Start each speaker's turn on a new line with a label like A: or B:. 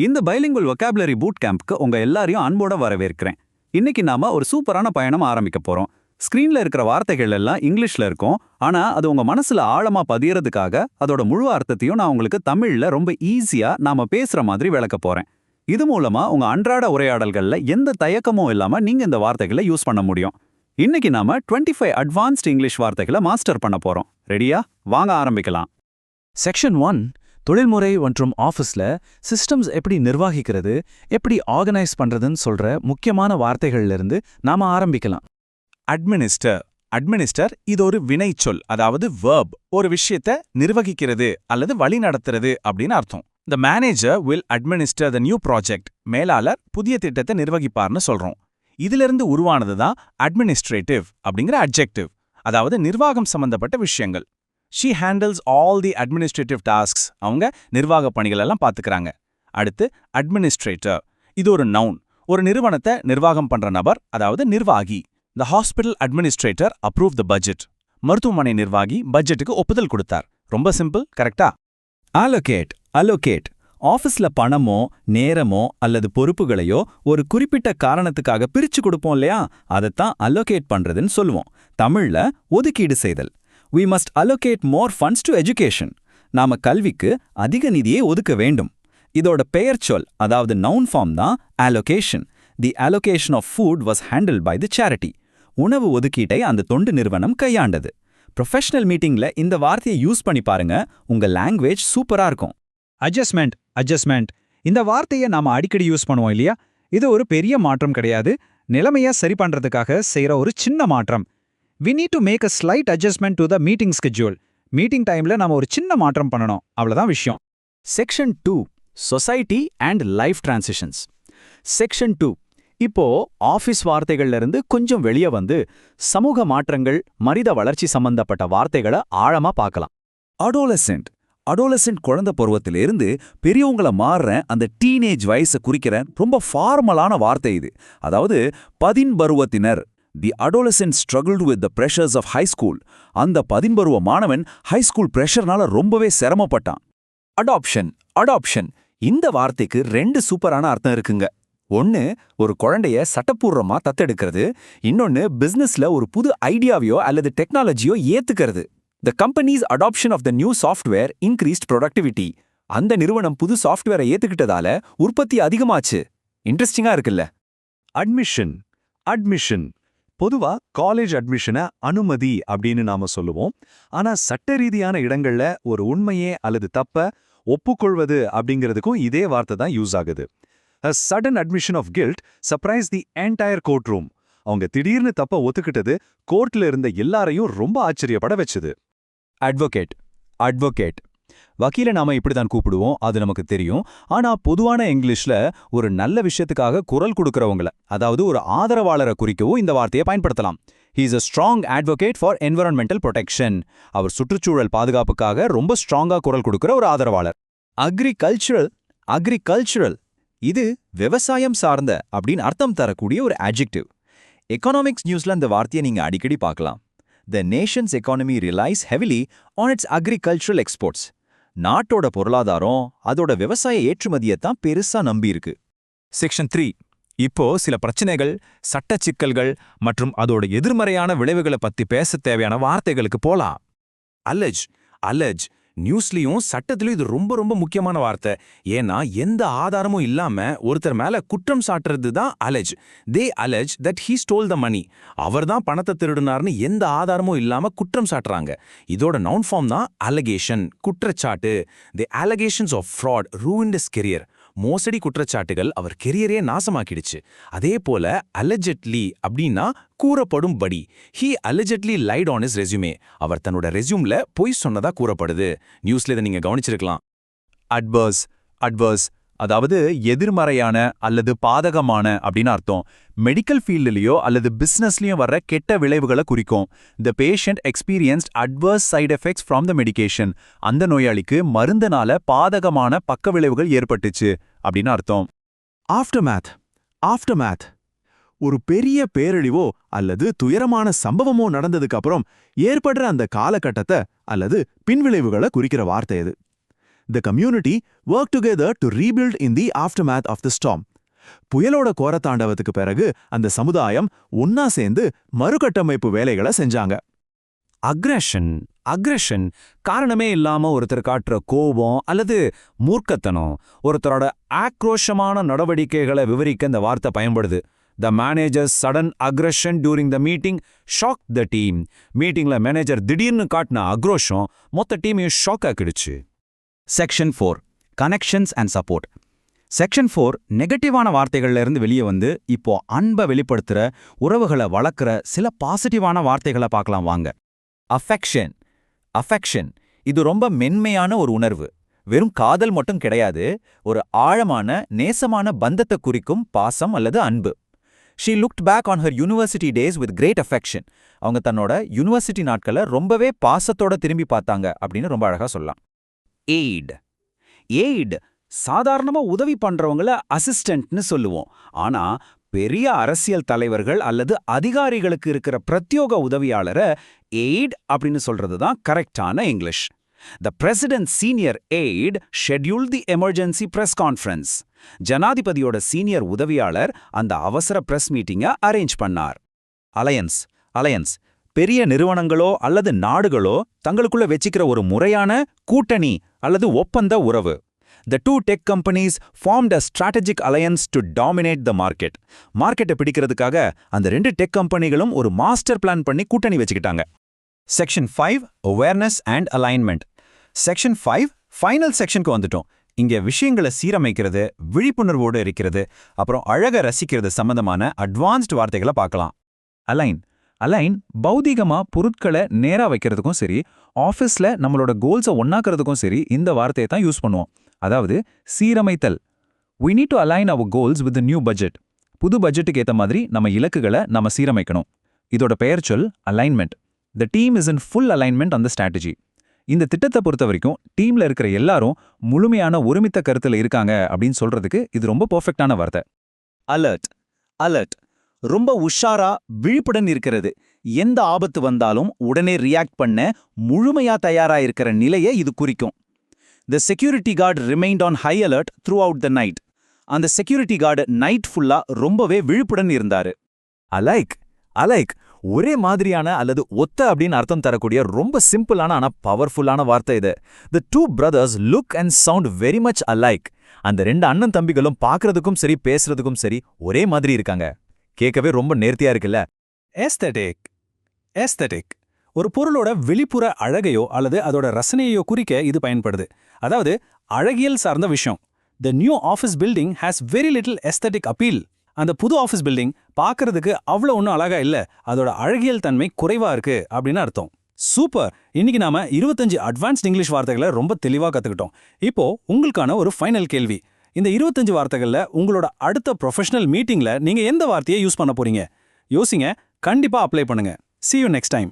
A: இந்த bilingual vocabulary boot கேம்ப்க்கு உங்க எல்லாரையும் அன்போட வரவேற்கிறேன். இன்னைக்கு நாம ஒரு சூப்பரான பயணம் ஆரம்பிக்க போறோம். ஸ்கிரீன்ல இருக்கிற வார்த்தைகள் எல்லாம் இங்கிலீஷ்ல இருக்கும். ஆனா அது உங்க மனசுல ஆழமா பதியறதுக்காக அதோட முழு அர்த்தத்தையும் நான் உங்களுக்கு தமிழ்ல ரொம்ப ஈஸியா நாம பேசுற மாதிரி விளக்க போறேன். இது மூலமா உங்க அன்றாட உரையாடல்கள்ல எந்த தயக்கமும் இல்லாம நீங்க இந்த வார்த்தைகளை யூஸ் பண்ண முடியும். இன்னைக்கு நாம 25 அட்வான்ஸ்ட் இங்கிலீஷ் வார்த்தைகளை மாஸ்டர் பண்ண போறோம். ரெடியா? வாங்க ஆரம்பிக்கலாம்.
B: செக்ஷன் 1 தொழில்முறை மற்றும் ஆஃபீஸ்ல சிஸ்டம்ஸ் எப்படி நிர்வகிக்கிறது, எப்படி ஆர்கனைஸ் பண்றதுன்னு சொல்ற முக்கியமான வார்த்தைகள்ல இருந்து நாம ஆரம்பிக்கலாம்.
C: அட்மினிஸ்டர் இது ஒரு வினைச்சொல், அதாவது வெர்ப். ஒரு விஷயத்தை நிர்வகிக்கிறது அல்லது வழி நடத்துறது அப்படின்னு அர்த்தம். The manager will administer the new project. மேலாளர் புதிய திட்டத்தை நிர்வகிப்பார்னு சொல்றோம். இதிலிருந்து உருவானது தான் அட்மினிஸ்ட்ரேட்டிவ் அப்படிங்கிற அட்ஜெக்டிவ், அதாவது நிர்வாகம் சம்பந்தப்பட்ட விஷயங்கள். She handles all the administrative tasks. அவங்க நிர்வாக பணிகள் எல்லாம் பார்த்துக்கறாங்க. அடுத்து அட்மினிஸ்ட்ரேட்டர். இது ஒரு நவுன். ஒரு நிறுவனத்தை நிர்வாகம் பண்ற நபர், அதாவது நிர்வாகி. The hospital administrator approved the budget. மருத்துவமனை நிர்வாகி பட்ஜெட்டுக்கு ஒப்புதல் கொடுத்தார். ரொம்ப சிம்பிள், கரெக்டா?
A: அலோகேட். ஆஃபீஸ்ல பணமோ நேரமோ அல்லது பொறுப்புகளையோ ஒரு குறிப்பிட்ட காரணத்துக்காக பிரிச்சு கொடுப்போம் இல்லையா, அதைத்தான் அலோகேட் பண்றதுன்னு சொல்லுவோம். தமிழ்ல ஒதுக்கீடு செய்தல். We must allocate more funds to education. நாம கல்விக்கு அதிக நிதியை ஒதுக்க வேண்டும். இதோட பெயர்ச்சொல், அதாவது நவுன் ஃபார்ம் தான் allocation. The allocation of food was handled by the charity. உணவு ஒதுக்கீட்டை அந்த தொண்டு நிறுவனம் கையாண்டது. ப்ரொஃபஷனல் மீட்டிங்ல இந்த வார்த்தையை யூஸ் பண்ணி பாருங்க, உங்க லாங்குவேஜ் சூப்பரா இருக்கும்.
D: அட்ஜஸ்ட்மெண்ட். இந்த வார்த்தையை நாம அடிக்கடி யூஸ் பண்ணுவோம் இல்லையா? இது ஒரு பெரிய மாற்றம் கிடையாது. நிலைமையை சரி பண்றதுக்காக செய்யற ஒரு சின்ன மாற்றம். We need to make a slight adjustment to the meeting schedule. Meeting டைம்ல நாம ஒரு சின்ன மாற்றம் பண்ணணும், அவ்வளவுதான் விஷயம்.
B: Section 2 society and life transitions. Section 2 இப்போ ஆஃபீஸ் வார்த்தைகள்ல இருந்து கொஞ்சம் வெளியே வந்து சமூக மாற்றங்கள், மனித வளர்ச்சி சம்பந்தப்பட்ட வார்த்தைகளை ஆழமா பார்க்கலாம்.
E: அடோலசென்ட் குழந்தை பருவத்திலிருந்து பெரியவங்கள மாறுற அந்த டீனேஜ் வயசை குறிக்கிற ரொம்ப ஃபார்மலான வார்த்தை இது. அதாவது பதின்பருவத்தினர். The adolescent struggled with the pressures of high school. அந்த பதின்பருவ மாணவன் ஹை ஸ்கூல் பிரஷர்னால ரொம்பவே சிரமப்பட்டான்.
F: அடாப்ஷன் இந்த வார்த்தைக்கு 2 சூப்பரான அர்த்தம் இருக்குங்க. ஒன்னு, ஒரு குழந்தைய சட்டப்பூர்வமா தத்தெடுக்கிறது. இன்னொன்னு, பிசினஸ்ல ஒரு புது ஐடியாவையோ அல்லது டெக்னாலஜியோ ஏத்துக்கிறது. The company's adoption of the new software increased productivity. அந்த நிறுவனம் புது சாஃப்ட்வேரை ஏத்துக்கிட்டதால உற்பத்தி அதிகமாச்சு. இன்ட்ரெஸ்டிங்கா இருக்குல்ல?
G: அட்மிஷன் பொதுவா காலேஜ் அட்மிஷனை அனுமதி அப்படின்னு நாம சொல்லுவோம். ஆனா சட்ட ரீதியான இடங்கள்ல ஒரு உண்மையே அல்லது தப்ப ஒப்புக்கொள்வது அப்படிங்கிறதுக்கும் இதே வார்த்தை தான் யூஸ் ஆகுது. A sudden admission of guilt surprised the entire courtroom. அவங்க திடீர்னு தப்ப ஒத்துக்கிட்டது கோர்ட்ல இருந்த எல்லாரையும் ரொம்ப ஆச்சரியப்பட வச்சது.
A: அட்வொகேட். வக்கீல நாம இப்படிதான் கூப்பிடுவோம், அது நமக்கு தெரியும். ஆனா பொதுவான இங்கிலீஷ்ல ஒரு நல்ல விஷயத்துக்காக குரல் கொடுக்கறவங்கள, அதாவது ஒரு ஆதரவாளரை குறிக்கவும் இந்த வார்த்தையை பயன்படுத்தலாம். He is a strong advocate for environmental protection. அவர் சுற்றுச்சூழல் பாதுகாப்புக்காக ரொம்ப ஸ்ட்ராங்கா குரல் கொடுக்கிற ஒரு ஆதரவாளர்.
E: அக்ரிகல்ச்சரல் இது விவசாயம் சார்ந்த அப்படின்னு அர்த்தம் தரக்கூடிய ஒரு adjective. எக்கனாமிக்ஸ் நியூஸ்ல இந்த வார்த்தையை நீங்க அடிக்கடி பார்க்கலாம். The nation's economy relies heavily on its agricultural exports. நாட்டோட பொருளாதாரம் அதோட விவசாய ஏற்றுமதியைத்தான் பெருசா நம்பியிருக்கு.
C: செக்ஷன் 3 இப்போ சில பிரச்சனைகள், சட்ட சிக்கல்கள் மற்றும் அதோட எதிர்மறையான விளைவுகளை பத்தி பேச தேவையான வார்த்தைகளுக்கு போலாம்.
H: அலெஜ் நியூஸ்லயும் சட்டத்திலயும் இது ரொம்ப ரொம்ப முக்கியமான வார்த்தை. ஏன்னா எந்த ஆதாரமும் இல்லாம ஒருத்தர் மேல குற்றம் சாட்டுறது தான் allege. They allege that he stole the money. அவர் தான் பணத்தை திருடினார்னு எந்த ஆதாரமும் இல்லாம குற்றம் சாட்டுறாங்க. இதோட நவுன் ஃபார்ம் தான் allegation, குற்றச்சாட்டு. The allegations of fraud ruined his career. மோசடி குற்றச்சாட்டுகள் அவர் கெரியரே நாசமாக்கிடுச்சு. அதே போல allegedly அப்படின்னா கூறப்படும்படி. He allegedly lied on his resume. அவர் தன்னோட ரெஸ்யூம்ல பொய் சொன்னதா கூறப்படுது. நியூஸ்ல இதை நீங்க கவனிச்சிருக்கலாம்.
E: அட்வர்ஸ் அதாவது எதிர்மறையான அல்லது பாதகமான அப்படின்னு அர்த்தம். மெடிக்கல் ஃபீல்ட்லயோ அல்லது பிசினஸ்லயும் வர்ற கெட்ட விளைவுகளை குறிக்கும். The patient experienced adverse side effects from the medication. அந்த நோயாளிக்கு மருந்துனால பாதகமான பக்க விளைவுகள் ஏற்பட்டுச்சு அப்படின்னு அர்த்தம்.
G: ஆஃப்டர்மேத் ஒரு பெரிய பேரழிவோ அல்லது துயரமான சம்பவமோ நடந்ததுக்கு அப்புறம் ஏற்படுற அந்த காலகட்டத்தை அல்லது பின்விளைவுகளை குறிக்கிற வார்த்தை இது.
E: The community worked together to rebuild in the aftermath of the storm. புயலோட கோரத்தாண்டவத்துக்கு பிறகு அந்த சமுதாயம் ஒன்னா சேர்ந்து மறுகட்டமைப்பு வேலைகளை செஞ்சாங்க.
B: அக்ரெஷன் காரணமே இல்லாம ஒருத்தர் காட்டுற கோபம் அல்லது மூர்க்கத்தனம், ஒருத்தரோட ஆக்ரோஷமான நடவடிக்கைகளை விவரிக்க இந்த வார்த்தை பயன்படுது. The manager's sudden aggression during the meeting shocked the team. மீட்டிங்ல மேனேஜர் திடீர்னு காட்டின அக்ரோஷம் மொத்த டீமையும் ஷாக் ஆக்கிடுச்சு.
A: Section 4 connections and support. Section 4 நெகட்டிவான வார்த்தைகள்ல இருந்து வெளியே வந்து இப்போ அன்பை வெளிப்படுத்துற, உறவுகளை வளர்க்குற சில பாசிட்டிவான வார்த்தைகளை பார்க்கலாம் வாங்க.
F: அஃபெக்ஷன் இது ரொம்ப மென்மையான ஒரு உணர்வு. வெறும் காதல் மட்டும் கிடையாது, ஒரு ஆழமான நேசமான பந்தத்தை குறிக்கும் பாசம் அல்லது அன்பு. She looked back on her university days with great affection. அவங்க தன்னோட யூனிவர்சிட்டி நாட்களை ரொம்பவே பாசத்தோட திரும்பி பார்த்தாங்க அப்படின்னு ரொம்ப அழகா சொல்லலாம்.
B: எய்ட் சாதாரணமா உதவி பண்றவங்கள அசிஸ்டன்ட்னு சொல்லுவோம். ஆனா பெரிய அரசியல் தலைவர்கள் அல்லது அதிகாரிகளுக்கு இருக்கிற பிரத்யோக உதவியாளரை எய்ட் அப்படின்னு சொல்றது தான் கரெக்டான English. The President's senior aide scheduled the emergency press conference. ஜனாதிபதியோட சீனியர் உதவியாளர் அந்த அவசர பிரஸ் மீட்டிங்கை அரேஞ்ச் பண்ணார்.
A: அலையன்ஸ் பெரிய நிறுவனங்களோ அல்லது நாடுகளோ தங்களுக்குள்ள வெச்சிக்கிற ஒரு முறையான கூட்டணி அல்லது ஒப்பந்த உறவு. The two tech companies formed a strategic alliance to dominate the market. மார்க்கெட்டை பிடிக்கிறதுக்காக அந்த 2 டெக் கம்பெனிகளும் ஒரு மாஸ்டர் பிளான் பண்ணி கூட்டணி வச்சுக்கிட்டாங்க. Section 5 awareness and alignment. Section 5 final செக்ஷனுக்கு வந்துட்டோம். இங்க விஷயங்களை சீரமைக்கிறது, விழிப்புணர்வோடு இருக்கிறது, அப்புறம் அழக ரசிக்கிறது சம்பந்தமான அட்வான்ஸ்டு வார்த்தைகளை பார்க்கலாம். அலைன் பௌதிகமா பொருட்களை நேரா வைக்கிறதுக்கும் சரி, ஆஃபீஸ்ல நம்மளோட கோல்ஸை ஒன்னாக்குறதுக்கும் சரி இந்த வார்த்தையை தான் யூஸ் பண்ணுவோம். அதாவது சீரமைத்தல். We need to align our goals with the new budget. புது பட்ஜெட்டுக்கு ஏத்த மாதிரி நம்ம இலக்குகளை நம்ம சீரமைக்கணும். இதோட பெயர் சொல் alignment. The team is in full alignment on the strategy. இந்த திட்டத்தை பொறுத்த வரைக்கும் டீம்ல இருக்கிற எல்லாரும் முழுமையான ஒருமித்த கருத்துல இருக்காங்க அப்படின்னு சொல்றதுக்கு இது ரொம்ப பெர்ஃபெக்ட்டான வார்த்தை.
B: அலர்ட் ரொம்ப உஷாரா விழிப்புடன் இருக்கிறது. எந்த ஆபத்து வந்தாலும் உடனே ரியாக்ட் பண்ண முழுமையா தயாரா இருக்கிற நிலையை இது குறிக்கும். The security guard remained on high alert throughout the night. அந்த செக்யூரிட்டி கார்டு நைட் ஃபுல்லா ரொம்பவே விழிப்புடன் இருந்தாரு.
F: அலைக் ஒரே மாதிரியான அல்லது ஒத்த அப்படின்னு அர்த்தம் தரக்கூடிய ரொம்ப சிம்பிளான ஆனா பவர்ஃபுல்லான வார்த்தை இது. The two brothers look and sound very much alike. அந்த 2 அண்ணன் தம்பிகளும் பார்க்கறதுக்கும் சரி பேசுறதுக்கும் சரி ஒரே மாதிரி இருக்காங்க. கேட்கவே ரொம்ப நேர்த்தியா இருக்குல்ல.
C: ஏஸ்தெட்டிக் ஒரு பொருளோட வெளிப்புற அழகையோ அல்லது அதோட ரசனையோ குறிக்க இது பயன்படுது. அதாவது அழகியல் சார்ந்த விஷயம். The new office building has very little aesthetic appeal. அந்த புது ஆஃபீஸ் பில்டிங் பார்க்கறதுக்கு அவ்வளோ ஒன்றும் அழகா இல்ல, அதோட அழகியல் தன்மை குறைவா இருக்கு அப்படின்னு அர்த்தம். சூப்பர்! இன்னைக்கு நாம 25 அட்வான்ஸ்ட் இங்கிலீஷ் வார்த்தைகளை ரொம்ப தெளிவா கத்துக்கிட்டோம். இப்போ உங்களுக்கான ஒரு ஃபைனல் கேள்வி. இந்த 25 வார்த்தைகள்ல உங்களோட அடுத்த ப்ரொஃபஷனல் மீட்டிங்ல நீங்க எந்த வார்த்தையை யூஸ் பண்ண போறீங்க? யோசிங்க, கண்டிப்பா அப்ளை பண்ணுங்க. See you next time.